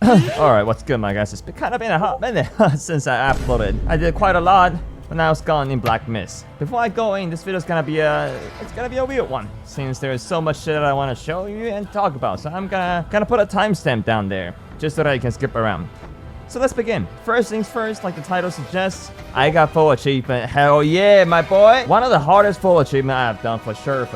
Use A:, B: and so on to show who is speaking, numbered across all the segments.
A: Alright, what's good, my guys? It's been a hot minute since I uploaded. I did quite a lot when I was gone in Black Mist. Before I go in, this video's gonna be a weird one, since there's so much shit that I want to show you and talk about. So I'm gonna put a timestamp down there, just so that I can skip around. So let's begin. First things first, like the title suggests, I got full achievement. Hell yeah, my boy! One of the hardest full achievement I have done for sure.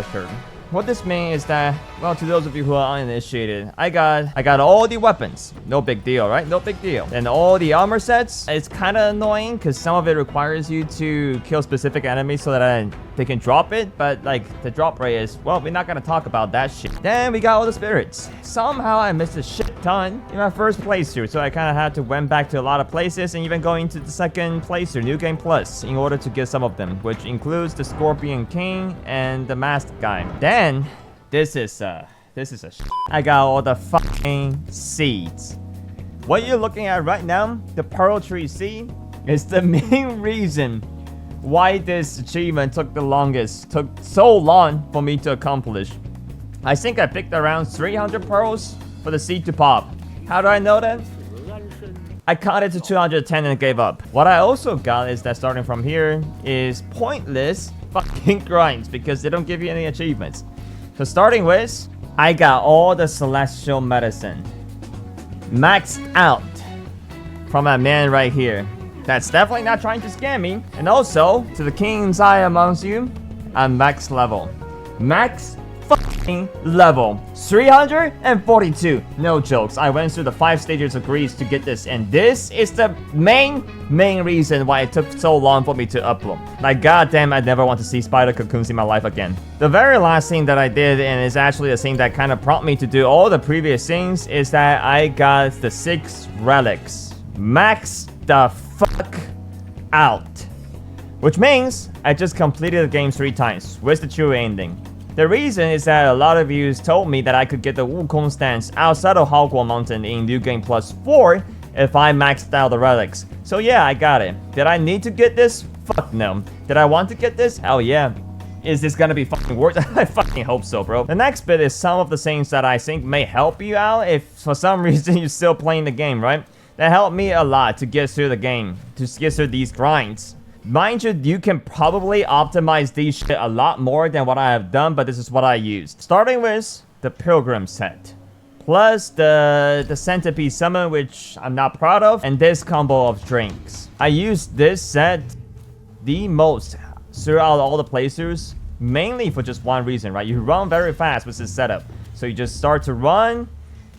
A: What this means is that, well, to those of you who are uninitiated, I got all the weapons. No big deal, right? No big deal. And all the armor sets, it's kind of annoying because some of it requires you to kill specific enemies so that they can drop it. But like the drop rate is, well, we're not gonna talk about that shit. Then we got all the spirits. Somehow I missed a shit ton in my first playthrough, so I kind of had to went back to a lot of places and even going to the second playthrough, New Game Plus, in order to get some of them, which includes the Scorpion King and the Masked guy. Then this is a shit. I got all the fucking seeds. What you're looking at right now, the Pearl Tree seed, is the main reason why this achievement took so long for me to accomplish. I think I picked around 300 pearls for the seed to pop. How do I know that? I counted to 210 and gave up. What I also got is that starting from here is pointless fucking grinds because they don't give you any achievements. So starting with, I got all the celestial medicine maxed out from that man right here. That's definitely not trying to scam me. And also, to the king's eye amongst you, I'm max level. Max fucking level 342. No jokes. I went through the 5 stages of grease to get this, and this is the main reason why it took so long for me to upload. Like, goddamn, I never want to see spider cocoons in my life again. The very last thing that I did, and is actually the thing that kind of prompted me to do all the previous things, is that I got the 6 relics. Max the fuck out. Which means I just completed the game 3 times with the true ending. The reason is that a lot of you told me that I could get the Wukong stance outside of Wukong Mountain in New Game Plus 4 if I maxed out the relics. So yeah, I got it. Did I need to get this? Fuck no. Did I want to get this? Hell yeah. Is this gonna be fucking worth it? I fucking hope so, bro. The next bit is some of the things that I think may help you out if for some reason you're still playing the game, right? That helped me a lot to get through the game, to get through these grinds. Mind you, you can probably optimize these shit a lot more than what I have done, but this is what I used. Starting with the Pilgrim set, plus the Centipede Summon, which I'm not proud of, and this combo of drinks. I used this set the most throughout all the playthroughs, mainly for just one reason, right? You run very fast with this setup. So you just start to run,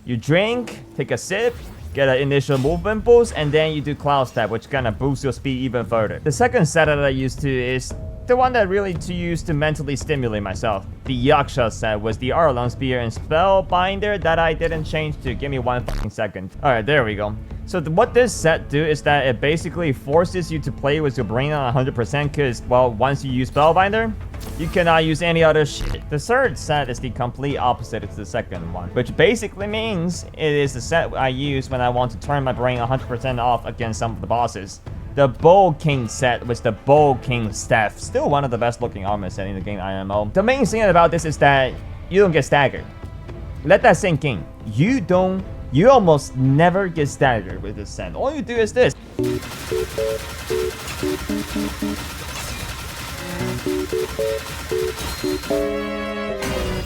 A: you drink, take a sip, get an initial movement boost, and then you do Cloud Step, which kind of boosts your speed even further. The second set that I used to is the one that really to use to mentally stimulate myself. The Yaksha set was the Erlang Spear and Spellbinder that I didn't change to. Give me 1 fucking second. Alright, there we go. So what this set do is that it basically forces you to play with your brain on 100% because, well, once you use Spellbinder, you cannot use any other shit. The third set is the complete opposite to the second one, which basically means it is the set I use when I want to turn my brain 100% off against some of the bosses. The Bull King set with the Bull King staff. Still one of the best looking armor set in the game IMO. The main thing about this is that you don't get staggered. Let that sink in. You almost never get staggered with this set. All you do is this.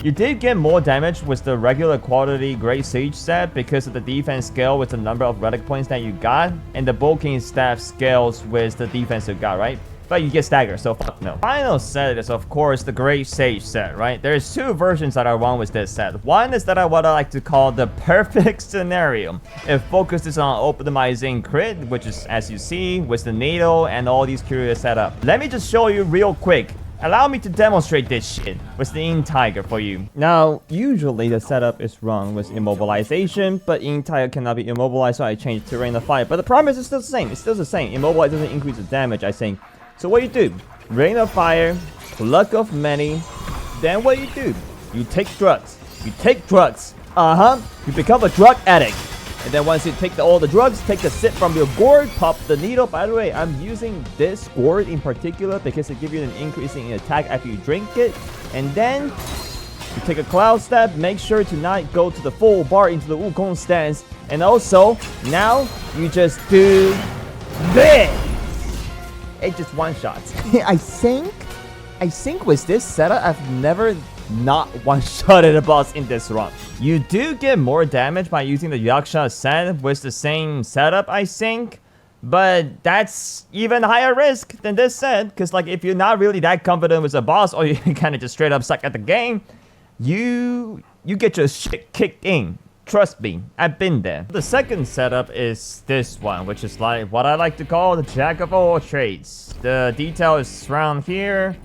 A: You did get more damage with the regular quality Great Sage set because of the defense scale with the number of relic points that you got, and the Bull King staff scales with the defense you got, right? But you get staggered, so fuck no. Final set is, of course, the Great Sage set, right? There's 2 versions that I want with this set. One is that what I like to call the perfect scenario. It focuses on optimizing crit, which is, as you see, with the needle and all these curious setup. Let me just show you real quick. Allow me to demonstrate this shit with the Ink Tiger for you. Now, usually the setup is wrong with immobilization, but Ink Tiger cannot be immobilized, so I changed to Rain of Fire. But the problem is it's still the same. It's still the same. Immobilize doesn't increase the damage, I think. So what you do? Rain of Fire, Pluck of Many. Then what you do? You take drugs. You become a drug addict. And then once you take all the drugs, take a sip from your gourd, pop the needle. By the way, I'm using this gourd in particular because it gives you an increase in attack after you drink it. And then you take a Cloud Step, make sure to not go to the full bar into the Wukong stance, And also, now you just do this. It just one-shots. I think with this setup, I've never not one-shotted a boss in this run. You do get more damage by using the Yaksha set with the same setup, I think. But that's even higher risk than this set, because like if you're not really that confident with a boss, or you kind of just straight up suck at the game, you get your shit kicked in. Trust me, I've been there. The second setup is this one, which is like what I like to call the jack of all trades. The detail is around here,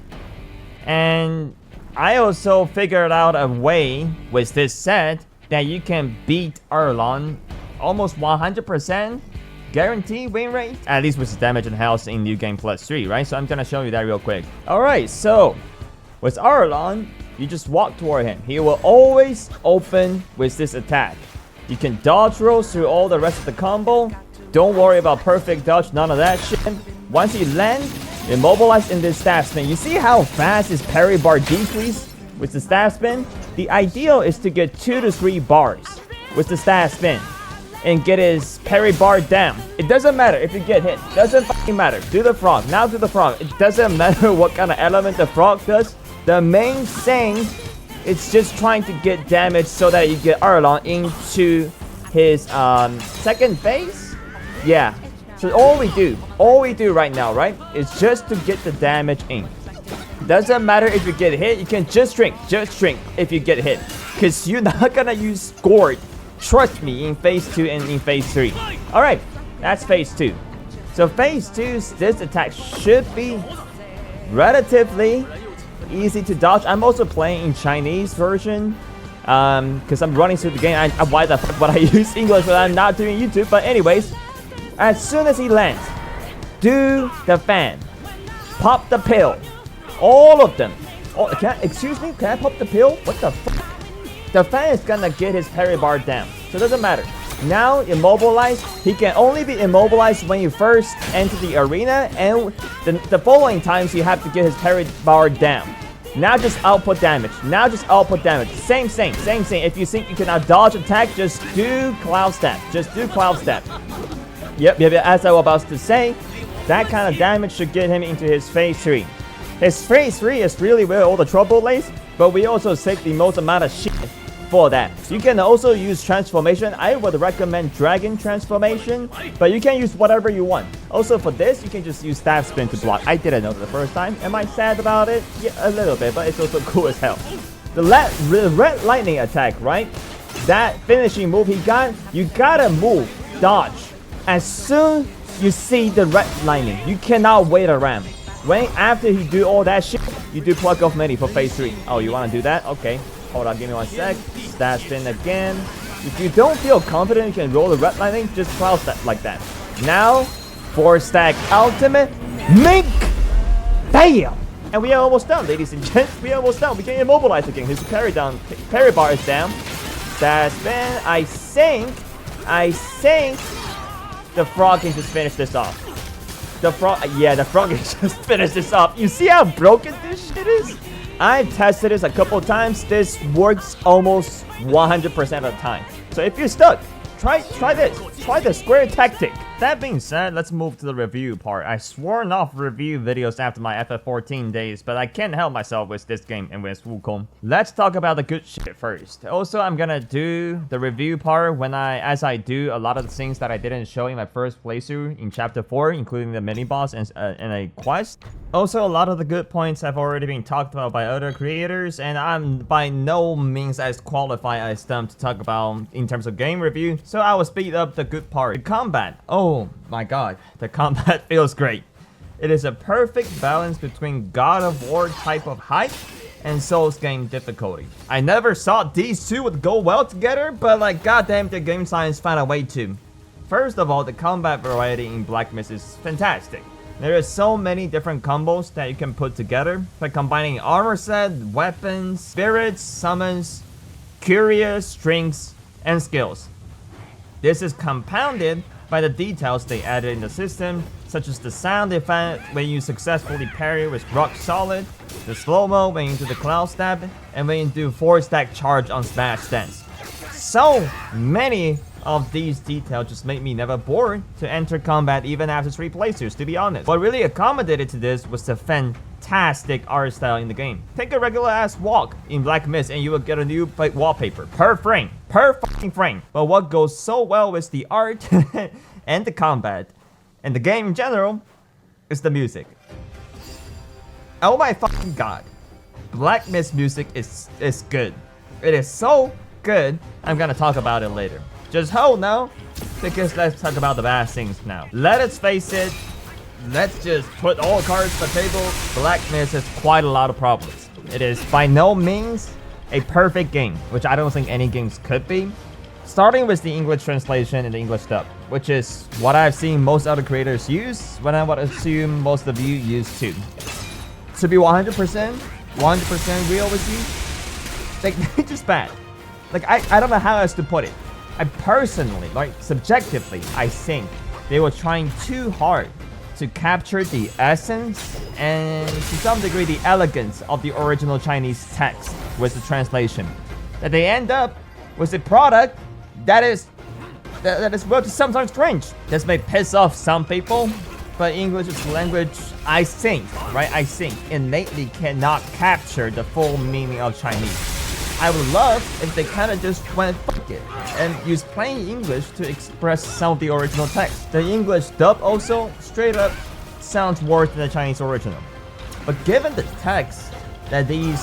A: and I also figured out a way with this set that you can beat Erlang almost 100%. Guarantee win rate, at least with the damage and health in New Game Plus 3, right? So I'm gonna show you that real quick. Alright, so with Erlang, you just walk toward him. He will always open with this attack. You can dodge rolls through all the rest of the combo. Don't worry about perfect dodge, none of that shit. Once he lands, immobilize in this staff spin. You see how fast his parry bar decrease with the staff spin? The ideal is to get 2 to 3 bars with the staff spin and get his parry bar down. It doesn't matter if you get hit. Doesn't fucking matter. Do the frog. Now do the frog. It doesn't matter what kind of element the frog does. The main thing is just trying to get damage so that you get Erlang into his second phase. Yeah. So all we do right now, right, is just to get the damage in. Doesn't matter if you get hit. You can just shrink if you get hit, because you're not gonna use Gourd. Trust me, in phase 2 and in phase 3. Alright, that's phase 2. So phase 2, this attack should be relatively easy to dodge. I'm also playing in Chinese version, because I'm running through the game. Why the fuck would I use English when I'm not doing YouTube? But anyways, as soon as he lands, do the fan. Pop the pill. All of them. Oh, excuse me? Can I pop the pill? What the fuck? The fan is gonna get his parry bar down, so it doesn't matter. Now, immobilize. He can only be immobilized when you first enter the arena, and the following times you have to get his parry bar down. Now just output damage. Same thing. If you think you cannot dodge attack, just do Cloud Step. Yep, as I was about to say, that kind of damage should get him into his phase 3. His phase 3 is really where all the trouble lays, but we also take the most amount of shit for that. You can also use transformation. I would recommend dragon transformation, but you can use whatever you want. Also for this, you can just use staff spin to block. I didn't know the first time. Am I sad about it? Yeah, a little bit, but it's also cool as hell. The red lightning attack, right? That finishing move he got, you gotta move, dodge. As soon you see the red lightning, you cannot wait around. When after he do all that shit, you do plug off many for phase 3. Oh, you wanna do that? Okay. Hold on, give me 1 sec. Staff spin again. If you don't feel confident you can roll the red lightning, just cloud step like that. Now, 4-stack ultimate. Mink! Bam! And we are almost done, ladies and gents. We are almost done. We can immobilize again. His parry bar is down. Staff spin. I think the frog can just finish this off. The frog can just finish this off. You see how broken this shit is? I've tested this a couple times. This works almost 100% of the time. So if you're stuck, try this. Try the square tactic. That being said, let's move to the review part. I sworn off review videos after my FF14 days, but I can't help myself with this game and with Wukong. Let's talk about the good shit first. Also, I'm gonna do the review part as I do a lot of the things that I didn't show in my first playthrough in chapter 4, including the mini boss and a quest. Also, a lot of the good points have already been talked about by other creators, and I'm by no means as qualified as them to talk about in terms of game review, so I will speed up the good part. The combat. Oh my god, the combat feels great. It is a perfect balance between God of War type of hype and Souls game difficulty. I never thought these two would go well together, but like goddamn, the game science found a way to. First of all, the combat variety in Black Myth is fantastic. There are so many different combos that you can put together by combining armor set, weapons, spirits, summons, curious, strings, and skills. This is compounded by the details they added in the system, such as the sound effect when you successfully parry with rock solid, the slow-mo when you do the cloud stab, and when you do 4-stack charge on smash stance. So many of these details just made me never bored to enter combat even after 3 playthroughs, to be honest. What really accommodated to this was the fantastic art style in the game. Take a regular ass walk in Black Mist and you will get a new wallpaper per frame, per fucking frame. But what goes so well with the art and the combat and the game in general is the music. Oh my fucking god. Black Mist music is good. It is so good. I'm gonna talk about it later. Just hold now, because let's talk about the bad things now. Let us face it, let's just put all cards on the table. Black Mist has quite a lot of problems. It is by no means a perfect game, which I don't think any games could be. Starting with the English translation and the English dub, which is what I've seen most other creators use, when I would assume most of you use too. To be 100% real with you, like, they're just bad. Like, I don't know how else to put it. I personally, like, subjectively, I think they were trying too hard to capture the essence and to some degree the elegance of the original Chinese text with the translation. That they end up with a product that is well, just sometimes cringe. This may piss off some people, but English is a language, I think, innately cannot capture the full meaning of Chinese. I would love if they kind of just went fuck it and use plain English to express some of the original text. The English dub also straight up sounds worse than the Chinese original. But given the text that the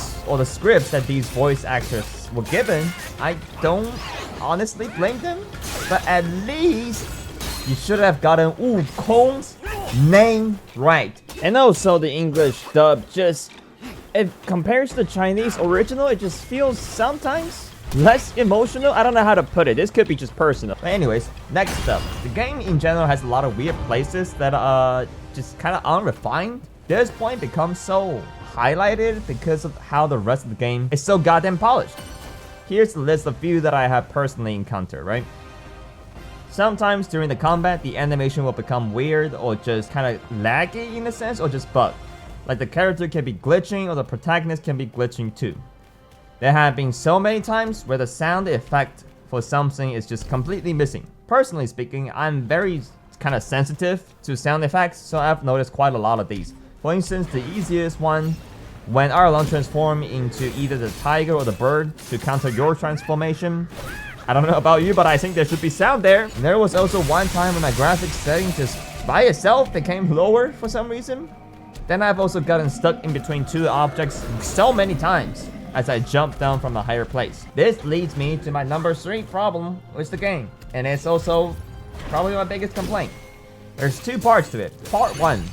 A: scripts that these voice actors were given, I don't honestly blame them. But at least you should have gotten Wukong's name right. And also the English dub just, it compares to the Chinese original, it just feels sometimes less emotional. I don't know how to put it. This could be just personal. But anyways, next up. The game in general has a lot of weird places that are just kind of unrefined. This point becomes so highlighted because of how the rest of the game is so goddamn polished. Here's a list of few that I have personally encountered, right? Sometimes during the combat, the animation will become weird or just kind of laggy in a sense, or just bug. Like the character can be glitching or the protagonist can be glitching too. There have been so many times where the sound effect for something is just completely missing. Personally speaking, I'm very kind of sensitive to sound effects, so I've noticed quite a lot of these. For instance, the easiest one, when Erlang transforms into either the tiger or the bird to counter your transformation. I don't know about you, but I think there should be sound there. And there was also one time when my graphics setting just by itself became lower for some reason. Then I've also gotten stuck in between 2 objects so many times as I jump down from a higher place. This leads me to my number 3 problem with the game. And it's also probably my biggest complaint. There's 2 parts to it. Part 1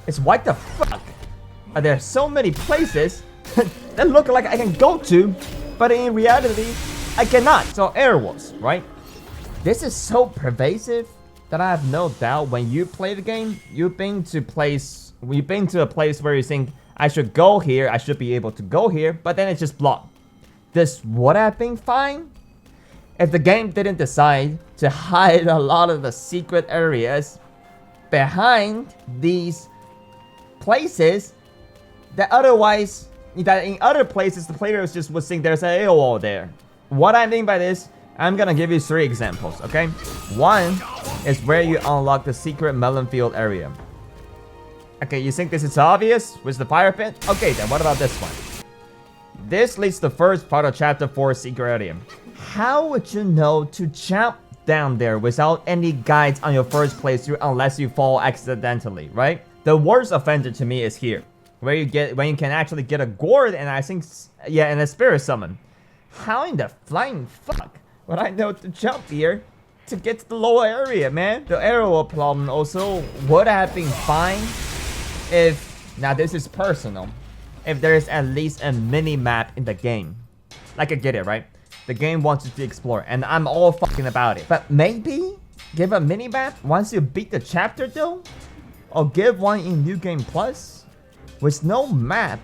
A: is what the fuck are there so many places that look like I can go to, but in reality, I cannot. So error walls, right? This is so pervasive that I have no doubt when you play the game, you've been to a place where you think, I should go here, I should be able to go here, but then it's just blocked. This would have been fine if the game didn't decide to hide a lot of the secret areas behind these places that otherwise, that in other places the players just would think there's an AOL there. What I mean by this, I'm gonna give you 3 examples, okay? One is where you unlock the secret melon field area. Okay, you think this is obvious with the fire pit? Okay, then what about this one? This leads to the first part of chapter 4 secret area. How would you know to jump down there without any guides on your first playthrough unless you fall accidentally, right? The worst offender to me is here, where you can actually get a gourd and I think, yeah, and a spirit summon. How in the flying fuck would I know to jump here to get to the lower area, man? The arrow problem also would have been fine if, now this is personal, if there's at least a mini-map in the game. Like I get it, right? The game wants you to explore and I'm all fucking about it. But maybe give a mini-map once you beat the chapter though? Or give one in New Game Plus? With no map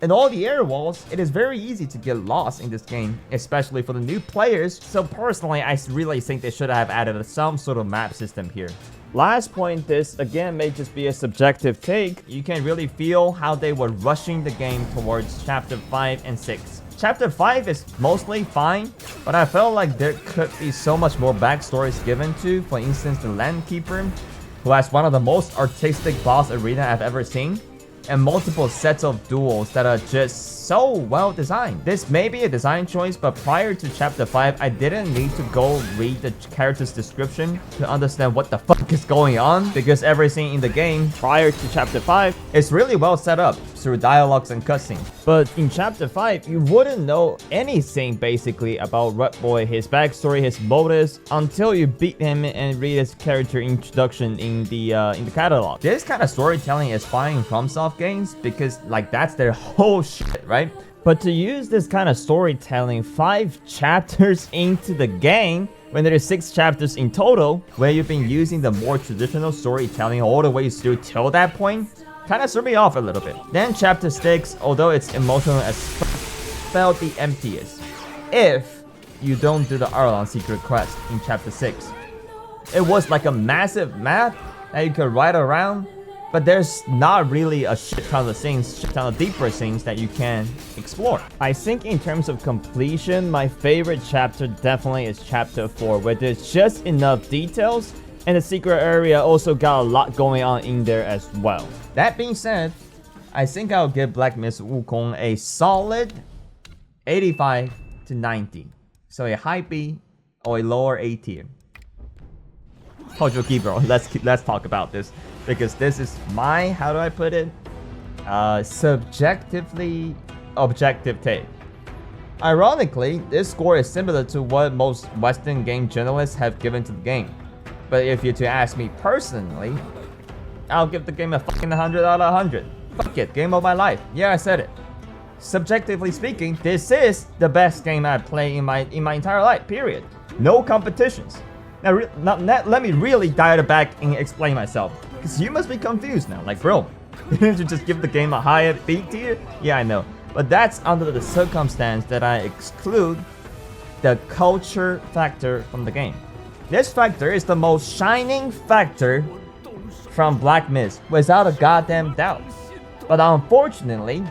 A: and all the air walls, it is very easy to get lost in this game, especially for the new players. So personally, I really think they should have added some sort of map system here. Last point, this again may just be a subjective take. You can really feel how they were rushing the game towards chapter 5 and 6. Chapter 5 is mostly fine, but I felt like there could be so much more backstories given to, for instance, the Landkeeper, who has one of the most artistic boss arena I've ever seen, and multiple sets of duels that are just so well designed. This may be a design choice, but prior to chapter 5, I didn't need to go read the character's description to understand what the fuck is going on, because everything in the game prior to chapter 5 is really well set up through dialogues and cutscenes. But in chapter 5, you wouldn't know anything basically about Red Boy, his backstory, his motives, until you beat him and read his character introduction in the catalog. This kind of storytelling is fine in FromSoft games because like that's their whole shit, right? But to use this kind of storytelling 5 chapters into the game, when there are 6 chapters in total, where you've been using the more traditional storytelling all the way through till that point, kind of threw me off a little bit. Then chapter 6, although it's emotional as fuck, felt the emptiest if you don't do the Erlang secret quest in chapter 6. It was like a massive map that you could ride around, but there's not really a shit ton of things, shit ton of deeper things that you can explore. I think in terms of completion, my favorite chapter definitely is chapter 4, where there's just enough details, and the secret area also got a lot going on in there as well. That being said, I think I'll give Black Myth Wukong a solid 85 to 90. So a high B or a lower A tier. Hojoki bro, let's talk about this, because this is my, how do I put it, subjectively objective take. Ironically, this score is similar to what most Western game journalists have given to the game. But if you're to ask me personally, I'll give the game a fucking 100 out of 100. Fuck it, game of my life. Yeah, I said it. Subjectively speaking, this is the best game I've played in my entire life, period. No competitions. Now, let me really dial it back and explain myself, because you must be confused now. Like, bro, didn't you just give the game a higher B tier? Yeah, I know. But that's under the circumstance that I exclude the culture factor from the game. This factor is the most shining factor from Black Myth, without a goddamn doubt. But unfortunately,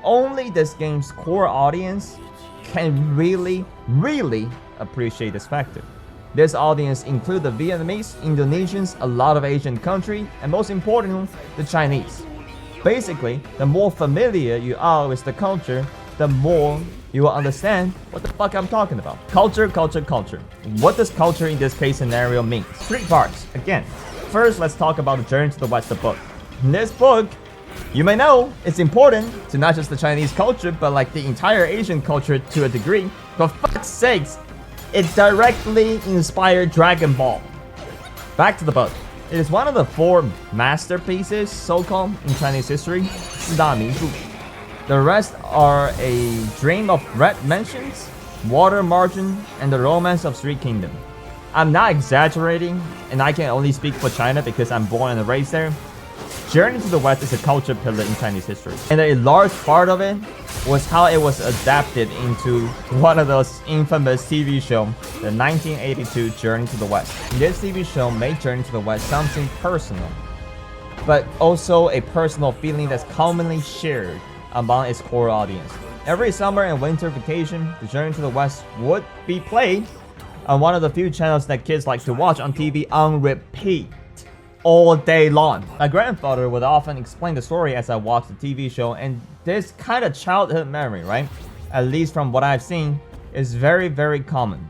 A: only this game's core audience can really appreciate this factor. This audience includes the Vietnamese, Indonesians, a lot of Asian countries, and most importantly, the Chinese. Basically, the more familiar you are with the culture, the more you will understand what the fuck I'm talking about. Culture. What does culture in this case scenario mean? 3 parts. Again, first let's talk about the Journey to the West, the book. In this book, you may know it's important to not just the Chinese culture, but like the entire Asian culture to a degree. For fuck's sakes, it directly inspired Dragon Ball. Back to the book. It is one of the 4 masterpieces, so-called, in Chinese history. 4大名著. The rest are a Dream of Red Mansions, Water Margin, and The Romance of 3 Kingdoms. I'm not exaggerating, and I can only speak for China because I'm born and raised there. Journey to the West is a culture pillar in Chinese history, and a large part of it was how it was adapted into one of those infamous TV shows, the 1982 Journey to the West. This TV show made Journey to the West something personal, but also a personal feeling that's commonly shared among its core audience. Every summer and winter vacation, the Journey to the West would be played on one of the few channels that kids like to watch on TV on repeat all day long. My grandfather would often explain the story as I watched the TV show, and this kind of childhood memory, right, at least from what I've seen, is very common.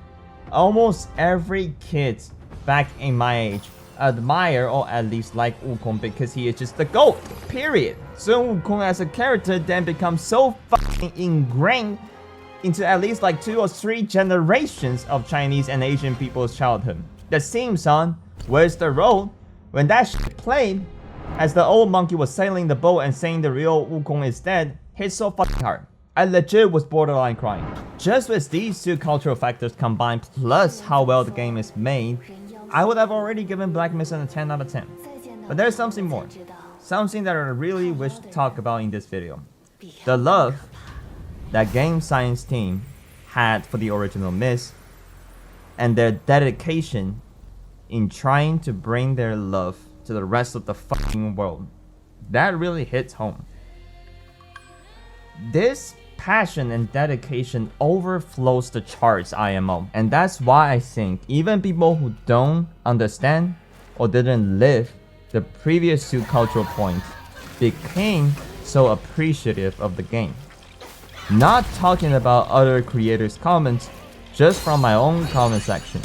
A: Almost every kid back in my age admire or at least like Wukong because he is just the GOAT, period. So Wukong as a character then becomes so fucking ingrained into at least like 2 or 3 generations of Chinese and Asian people's childhood. The theme song, Where's the Road, when that shit played, as the old monkey was sailing the boat and saying the real Wukong is dead, hit so fucking hard. I legit was borderline crying. Just with these 2 cultural factors combined, plus how well the game is made, I would have already given Black Myth a 10 out of 10. But there's something more. Something that I really wish to talk about in this video. The love that game science team had for the original Myth, and their dedication in trying to bring their love to the rest of the fucking world. That really hits home. This passion and dedication overflows the charts IMO. And that's why I think even people who don't understand or didn't live the previous two cultural points became so appreciative of the game. Not talking about other creators' comments, just from my own comment section.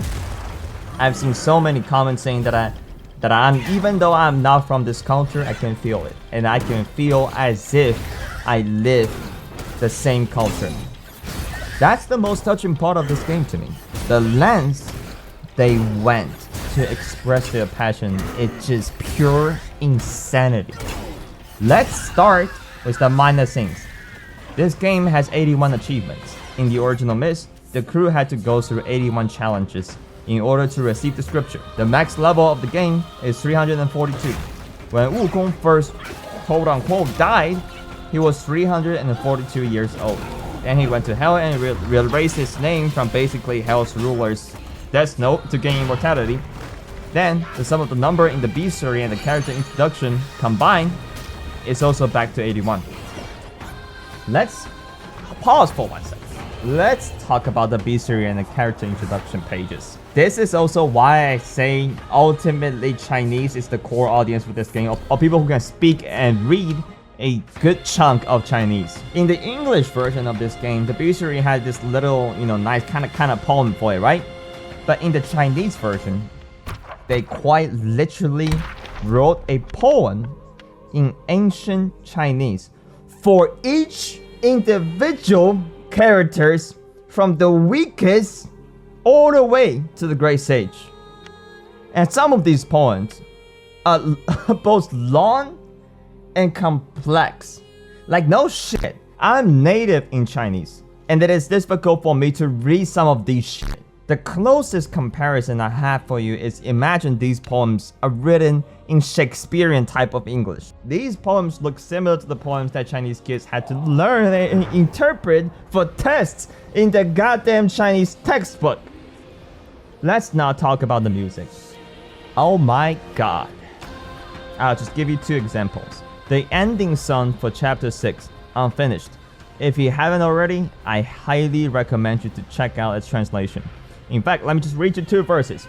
A: I've seen so many comments saying that I'm, even though I'm not from this culture, I can feel it. And I can feel as if I live the same culture. That's the most touching part of this game to me. The lengths they went to express their passion, it's just pure insanity. Let's start with the minor things. This game has 81 achievements. In the original Myst, the crew had to go through 81 challenges in order to receive the scripture. The max level of the game is 342. When Wukong first quote-unquote died, he was 342 years old. Then he went to Hell and erased his name from basically Hell's ruler's death note to gain immortality. Then, the sum of the number in the bestiary and the character introduction combined is also back to 81. Let's pause for 1 second. Let's talk about the bestiary and the character introduction pages. This is also why I say ultimately Chinese is the core audience for this game, of people who can speak and read a good chunk of Chinese. In the English version of this game, the bestiary had this little, nice kind of poem for it, right? But in the Chinese version, they quite literally wrote a poem in ancient Chinese for each individual characters, from the weakest all the way to the great sage. And some of these poems are both long and complex. Like, no shit, I'm native in Chinese, and it is difficult for me to read some of these shit. The closest comparison I have for you is, imagine these poems are written in Shakespearean type of English. These poems look similar to the poems that Chinese kids had to learn and interpret for tests in the goddamn Chinese textbook. Let's not talk about the music. Oh my god. I'll just give you 2 examples. The ending song for chapter 6, Unfinished. If you haven't already, I highly recommend you to check out its translation. In fact, let me just read you 2 verses.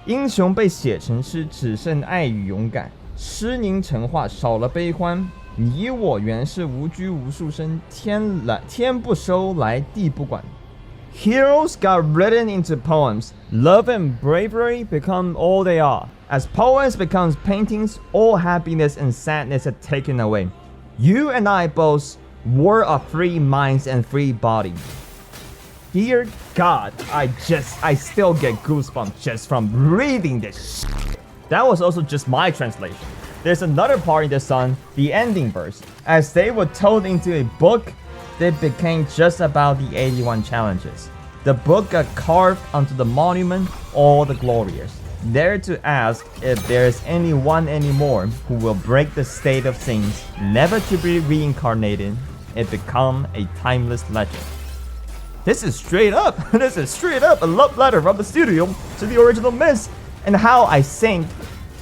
A: 英雄被写成诗，只剩爱与勇敢。诗凝成画，少了悲欢。你我原是无拘无束身，天不收来，地不管。Heroes got written into poems. Love and bravery become all they are. As poems becomes paintings, all happiness and sadness are taken away. You and I both were of free minds and free body. Dear God, I still get goosebumps just from reading this shit. That was also just my translation. There's another part in the song, the ending verse. As they were told into a book, they became just about the 81 challenges. The book got carved onto the monument, all the glorious, there to ask if there's anyone anymore who will break the state of things, never to be reincarnated, and become a timeless legend. This is straight up a love letter from the studio to the original Myst, and how I think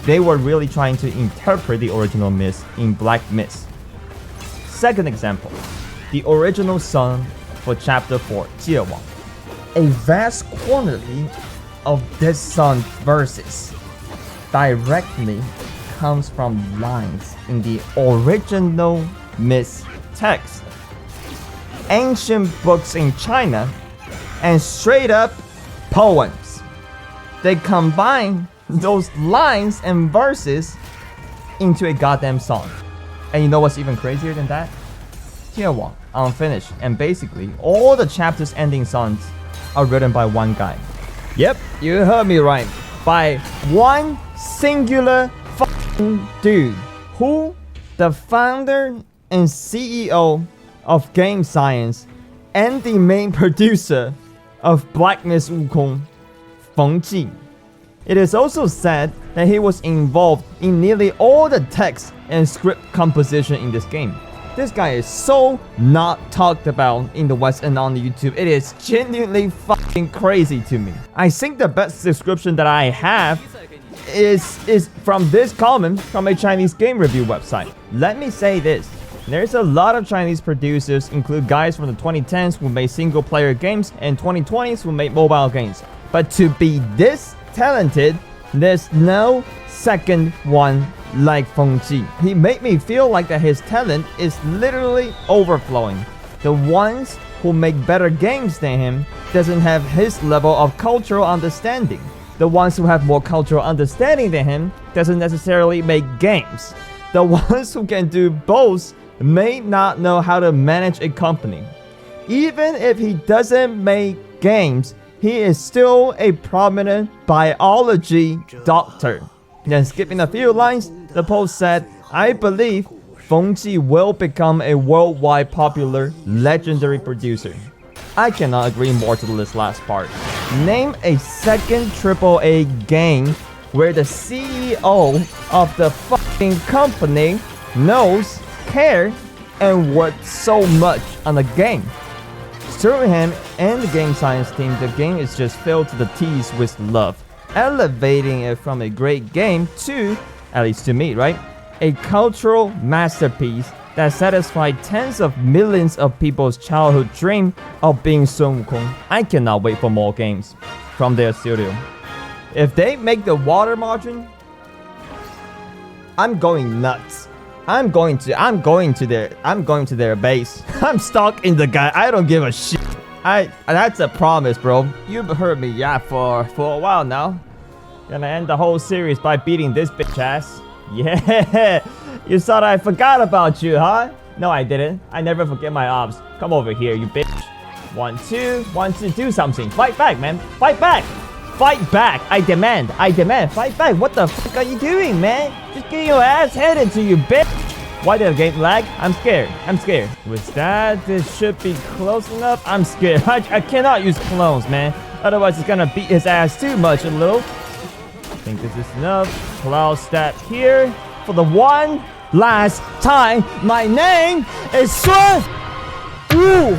A: they were really trying to interpret the original Myst in Black Myst. Second example, the original song for chapter 4, 戒网. A vast quantity of this song's verses directly comes from lines in the original Myst text. Ancient books in China, and straight up poems. They combine those lines and verses into a goddamn song. And you know what's even crazier than that? 戒网, Unfinished, and basically all the chapters ending songs are written by one guy. Yep, you heard me right. By one singular fucking dude, who the founder and CEO of game science and the main producer of Black Myst Wukong, Feng Ji. It is also said that he was involved in nearly all the text and script composition in this game. This guy is so not talked about in the West and on the YouTube. It is genuinely fucking crazy to me. I think the best description that I have is from this comment from a Chinese game review website. Let me say this. There's a lot of Chinese producers, include guys from the 2010s who made single-player games and 2020s who made mobile games. But to be this talented, there's no second one like Fengji. He made me feel like that his talent is literally overflowing. The ones who make better games than him doesn't have his level of cultural understanding. The ones who have more cultural understanding than him doesn't necessarily make games. The ones who can do both may not know how to manage a company. Even if he doesn't make games, he is still a prominent biology doctor. Then skipping a few lines, the post said, I believe Fengji will become a worldwide popular, legendary producer. I cannot agree more to this last part. Name a second AAA game where the CEO of the fucking company knows, cares, and works so much on the game. Through him and the game science team, the game is just filled to the teeth with love, elevating it from a great game to, at least to me, right, a cultural masterpiece that satisfied tens of millions of people's childhood dream of being Sun Wukong. I cannot wait for more games from their studio. If they make the water margin, I'm going nuts. I'm going to their base. I'm stalking the guy. I don't give a shit. That's a promise, bro. You've heard me, yeah, for a while now. Gonna end the whole series by beating this bitch ass. Yeah, you thought I forgot about you, huh? No, I didn't. I never forget my ops. Come over here, you bitch. 1, 2, 1, 2, do something. Fight back, man. Fight back. Fight back. I demand. Fight back. What the fuck are you doing, man? Just get your ass handed to you, bitch. Why did the game lag? I'm scared. With that, this should be close enough. I'm scared. I cannot use clones, man. Otherwise, it's gonna beat his ass too much a little. I think this is enough. Cloud stat here for the one last time. My name is Sun Wukong.